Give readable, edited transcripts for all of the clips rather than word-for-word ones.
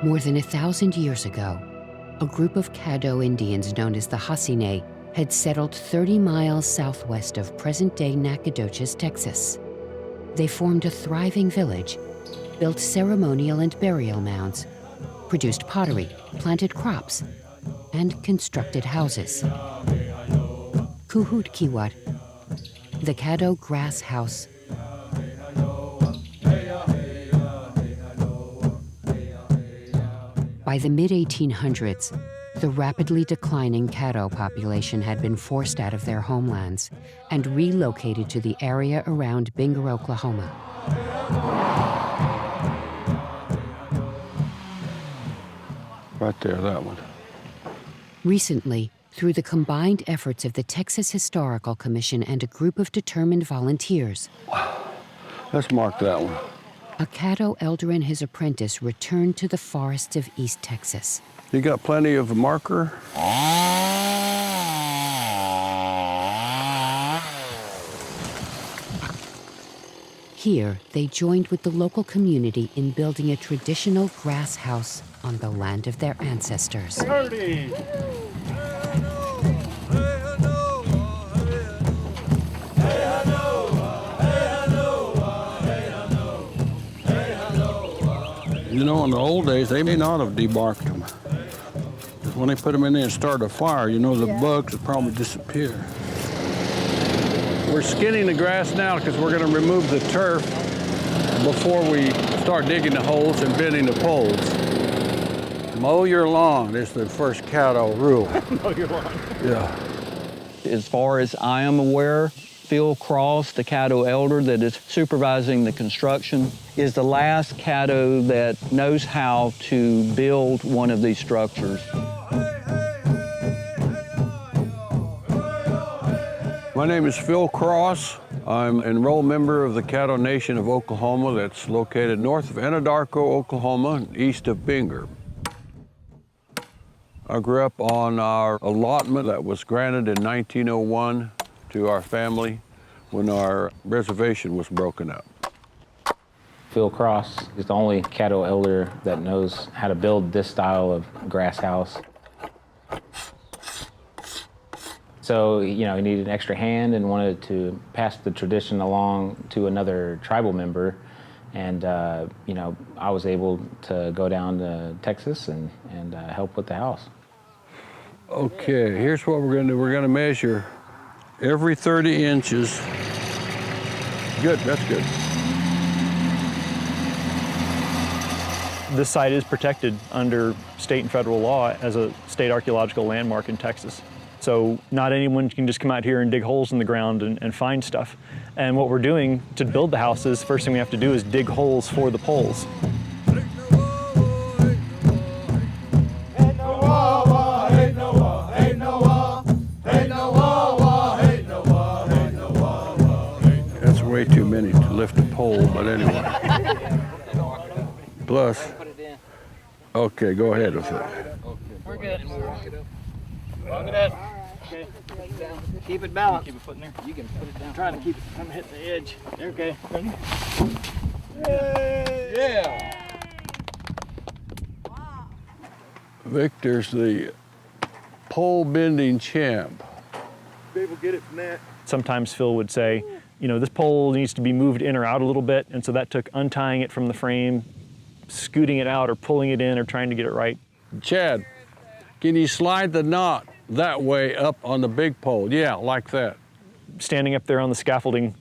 More than 1,000 years ago, a group of Caddo Indians known as the Hasine had settled 30 miles southwest of present-day Nacogdoches, Texas. They formed a thriving village, built ceremonial and burial mounds, produced pottery, planted crops, and constructed houses. Kuhut Kiwat, the Caddo Grass House. By the mid-1800s, the rapidly declining Caddo population had been forced out of their homelands and relocated to the area around Binger, Oklahoma. Right there, that one. Recently, through the combined efforts of the Texas Historical Commission and a group of determined volunteers, Let's mark that one. a Caddo elder and his apprentice returned to the forests of East Texas. You got plenty of a marker? Here, they joined with the local community in building a traditional grass house on the land of their ancestors. You know, in the old days, they may not have debarked them. When they put them in there and started a fire, you know, the bugs would probably disappear. We're skinning the grass now because we're going to remove the turf before we start digging the holes and bending the poles. Mow your lawn is the first Caddo rule. Mow your lawn. Yeah. As far as I am aware, Phil Cross, the Caddo elder that is supervising the construction, is the last Caddo that knows how to build one of these structures. My name is Phil Cross. I'm an enrolled member of the Caddo Nation of Oklahoma that's located north of Anadarko, Oklahoma, east of Binger. I grew up on our allotment that was granted in 1901 to our family when our reservation was broken up. Phil Cross is the only Caddo elder that knows how to build this style of grass house. So, you know, he needed an extra hand and wanted to pass the tradition along to another tribal member. And, you know, I was able to go down to Texas and help with the house. Okay, here's what we're gonna do. We're gonna measure every 30 inches. Good, that's good. This site is protected under state and federal law as a state archaeological landmark in Texas. So not anyone can just come out here and dig holes in the ground and find stuff. And what we're doing to build the house is, first thing we have to do is dig holes for the poles. That's way too many to lift a pole, but anyway. Plus, okay, go ahead with it. We're good. Lock it up. Okay. Keep it balanced. Keep it foot in there. You can put it down. I'm trying to keep it from hitting the edge. Okay. Ready? Yeah. Victor's the pole bending champ. People get it from that. Sometimes Phil would say, you know, this pole needs to be moved in or out a little bit, and so that took untying it from the frame, scooting it out or pulling it in or trying to get it right. Chad, can you slide the knot that way up on the big pole? Yeah, like that. Standing up there on the scaffolding,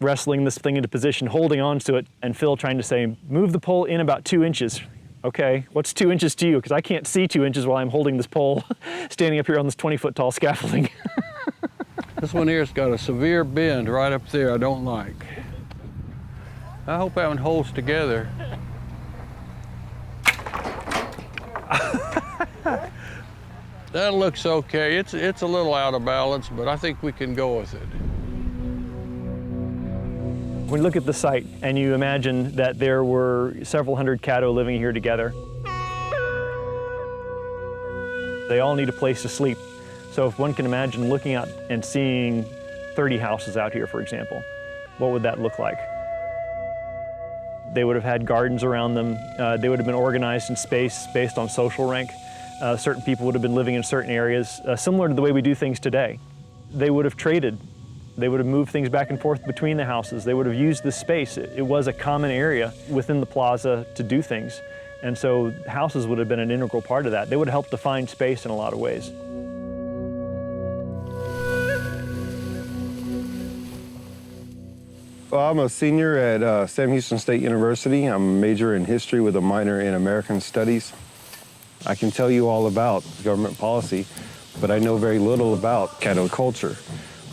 wrestling this thing into position, holding on to it, and Phil trying to say, move the pole in about 2 inches. Okay, what's 2 inches to you? Because I can't see 2 inches while I'm holding this pole, standing up here on this 20-foot tall scaffolding. This one here's got a severe bend right up there I don't like. I hope that one holds together. That looks okay. It's a little out of balance, but I think we can go with it. When you look at the site and you imagine that there were several hundred Caddo living here together, they all need a place to sleep. So if one can imagine looking out and seeing 30 houses out here, for example, what would that look like? They would have had gardens around them. They would have been organized in space based on social rank. Certain people would have been living in certain areas, similar to the way we do things today. They would have traded. They would have moved things back and forth between the houses. They would have used this space. It was a common area within the plaza to do things. And so houses would have been an integral part of that. They would have helped define space in a lot of ways. Well, I'm a senior at Sam Houston State University. I'm a major in history with a minor in American Studies. I can tell you all about government policy, but I know very little about Caddo culture,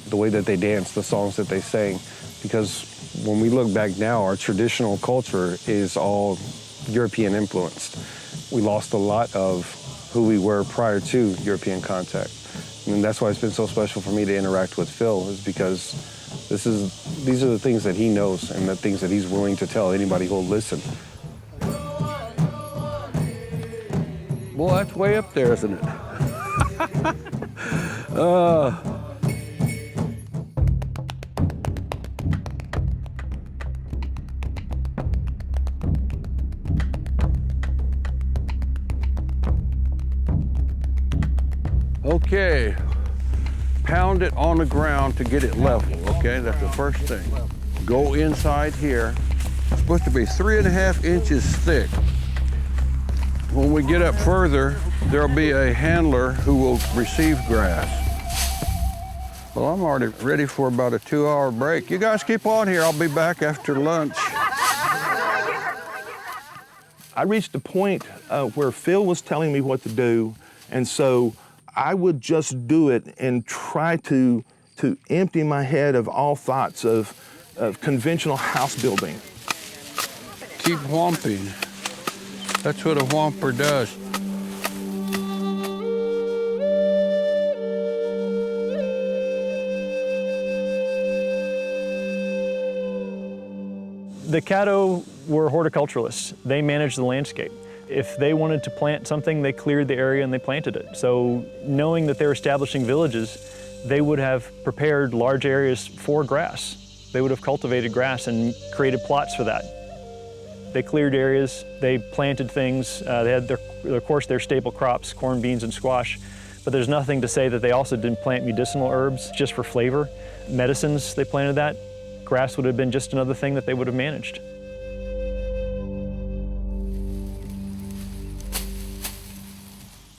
the way that they dance, the songs that they sang, because when we look back now, our traditional culture is all European influenced. We lost a lot of who we were prior to European contact. And that's why it's been so special for me to interact with Phil, is because these are the things that he knows and the things that he's willing to tell anybody who'll listen. Boy, that's way up there, isn't it? Okay, pound it on the ground to get it level, okay? That's the first thing. Go inside here. It's supposed to be 3.5 inches thick. When we get up further, there'll be a handler who will receive grass. Well, I'm already ready for about a 2-hour break. You guys keep on here. I'll be back after lunch. I reached a point where Phil was telling me what to do, and so I would just do it and try to empty my head of all thoughts of conventional house building. Keep whomping. That's what a whomper does. The Caddo were horticulturalists. They managed the landscape. If they wanted to plant something, they cleared the area and they planted it. So knowing that they're establishing villages, they would have prepared large areas for grass. They would have cultivated grass and created plots for that. They cleared areas, they planted things, they had of course their staple crops, corn, beans, and squash, but there's nothing to say that they also didn't plant medicinal herbs just for flavor. Medicines, they planted that. Grass would have been just another thing that they would have managed.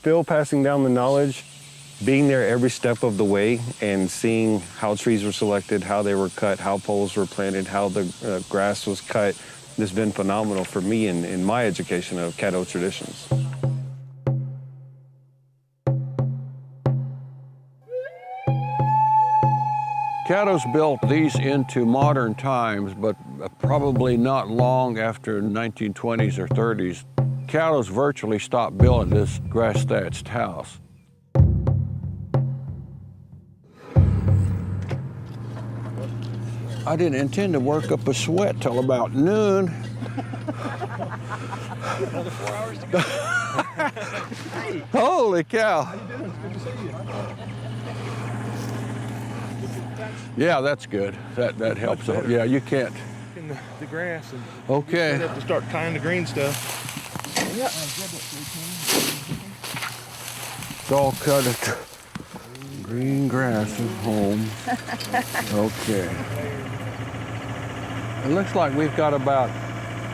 Phil passing down the knowledge, being there every step of the way and seeing how trees were selected, how they were cut, how poles were planted, how the grass was cut, has been phenomenal for me in my education of Caddo traditions. Caddo's built these into modern times, but probably not long after 1920s or 30s. Caddo's virtually stopped building this grass-thatched house. I didn't intend to work up a sweat till about noon. Another 4 hours to go. Holy cow. How you doing? It's good to see you. Yeah, that's good. That helps. Yeah, you can't. In the grass. And Okay. have to start tying the green stuff. Yeah. It's all cut at green grass is home. Okay. It looks like we've got about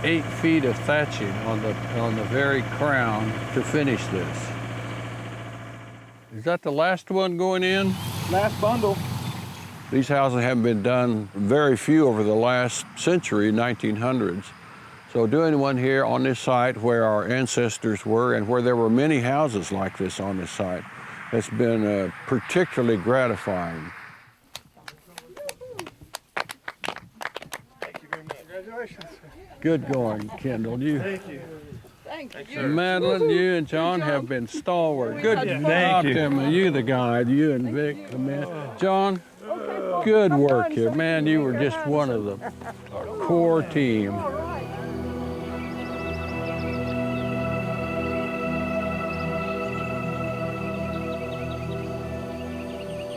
8 feet of thatching on the very crown to finish this. Is that the last one going in? Last bundle. These houses haven't been done, very few over the last century, 1900s. So doing one here on this site where our ancestors were and where there were many houses like this on this site, has been particularly gratifying. Thank you very much. Congratulations. Good going, Kendall. Thank you. Thank And Madeline, you and John have been stalwart. Good job, Tim. You the guy, you and Vic, the man. John, good work here. Man, you were just one of the core team.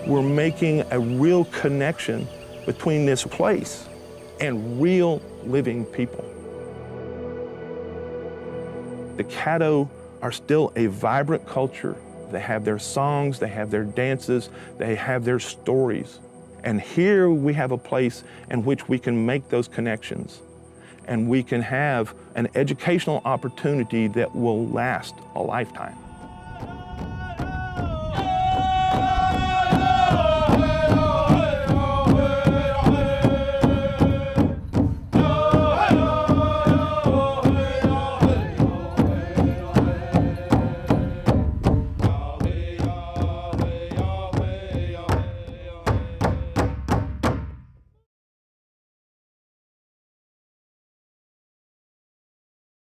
We're making a real connection between this place and real living people. The Caddo are still a vibrant culture. They have their songs, they have their dances, they have their stories. And here we have a place in which we can make those connections, and we can have an educational opportunity that will last a lifetime.